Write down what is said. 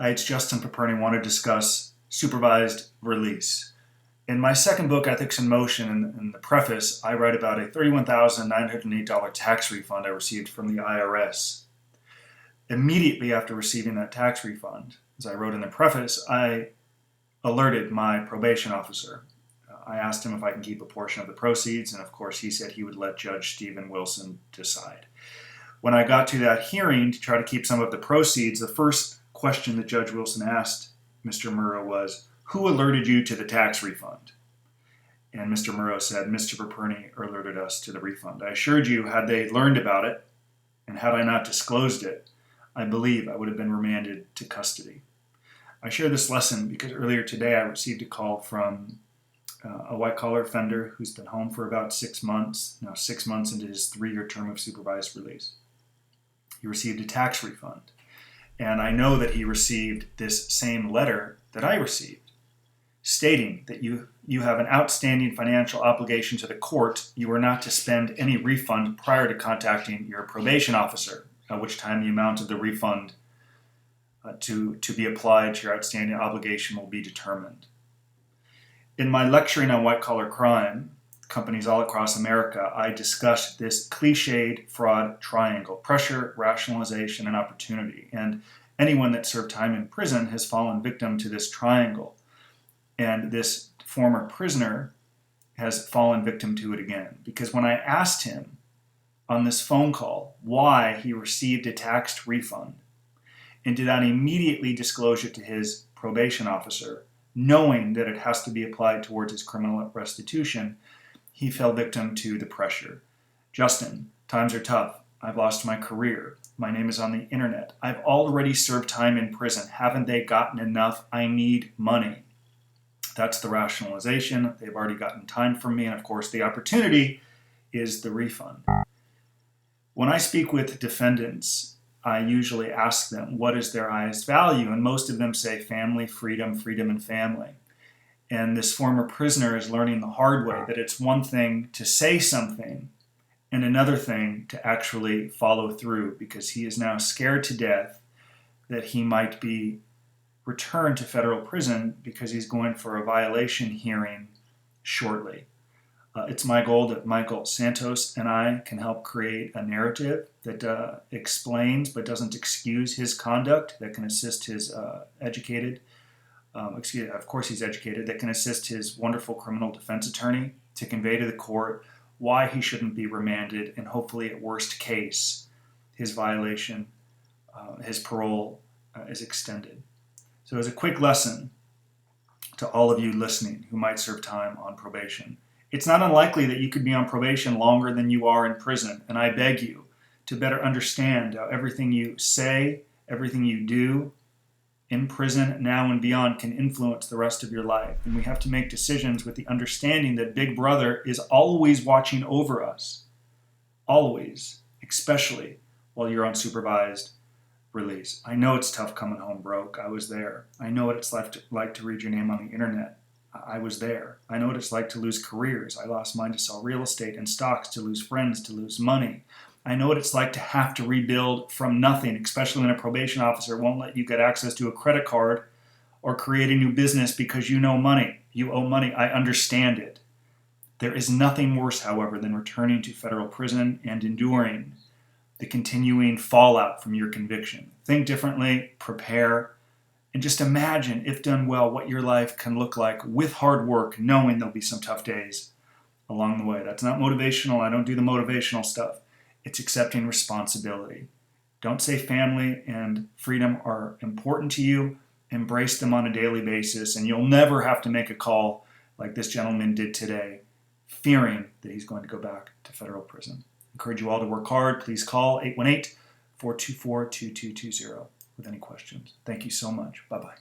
It's Justin Paperny. I want to discuss supervised release. In my second book, Ethics in Motion, in the preface, I write about a $31,908 tax refund I received from the IRS. Immediately after receiving that tax refund, as I wrote in the preface, I alerted my probation officer. I asked him if I can keep a portion of the proceeds, and of course he said he would let Judge Stephen Wilson decide. When I got to that hearing to try to keep some of the proceeds, the first question that Judge Wilson asked Mr. Murrow was, "Who alerted you to the tax refund?" And Mr. Murrow said, "Mr. Paperny alerted us to the refund." I assured you, had they learned about it, and had I not disclosed it, I believe I would have been remanded to custody. I share this lesson because earlier today I received a call from a white-collar offender who's been home for about 6 months, now 6 months into his 3-year term of supervised release. He received a tax refund. And I know that he received this same letter that I received, stating that you have an outstanding financial obligation to the court. You are not to spend any refund prior to contacting your probation officer, at which time the amount of the refund to be applied to your outstanding obligation will be determined. In my lecturing on white-collar crime, companies all across America, I discussed this cliched fraud triangle: pressure, rationalization, and opportunity. And anyone that served time in prison has fallen victim to this triangle. And this former prisoner has fallen victim to it again. Because when I asked him on this phone call why he received a tax refund and did not immediately disclose it to his probation officer, knowing that it has to be applied towards his criminal restitution, he fell victim to the pressure. "Justin, times are tough. I've lost my career. My name is on the internet. I've already served time in prison. Haven't they gotten enough? I need money." That's the rationalization. They've already gotten time from me. And of course, the opportunity is the refund. When I speak with defendants, I usually ask them, what is their highest value? And most of them say family, freedom, freedom, and family. And this former prisoner is learning the hard way that it's one thing to say something and another thing to actually follow through, because he is now scared to death that he might be returned to federal prison because he's going for a violation hearing shortly. It's my goal that Michael Santos and I can help create a narrative that explains but doesn't excuse his conduct, that can assist his of course he's educated, that can assist his wonderful criminal defense attorney to convey to the court why he shouldn't be remanded, and hopefully at worst case, his violation, his parole is extended. So as a quick lesson to all of you listening who might serve time on probation, it's not unlikely that you could be on probation longer than you are in prison, and I beg you to better understand how everything you say, everything you do in prison now and beyond can influence the rest of your life. And we have to make decisions with the understanding that Big Brother is always watching over us. Always, especially while you're on supervised release. I know it's tough coming home broke. I was there. I know what it's like to read your name on the internet. I was there. I know what it's like to lose careers. I lost mine to sell real estate and stocks, to lose friends, to lose money. I know what it's like to have to rebuild from nothing, especially when a probation officer won't let you get access to a credit card or create a new business because you owe money. I understand it. There is nothing worse, however, than returning to federal prison and enduring the continuing fallout from your conviction. Think differently, prepare, and just imagine, if done well, what your life can look like with hard work, knowing there'll be some tough days along the way. That's not motivational. I don't do the motivational stuff. It's accepting responsibility. Don't say family and freedom are important to you. Embrace them on a daily basis, and you'll never have to make a call like this gentleman did today, fearing that he's going to go back to federal prison. I encourage you all to work hard. Please call 818-424-2220 with any questions. Thank you so much. Bye-bye.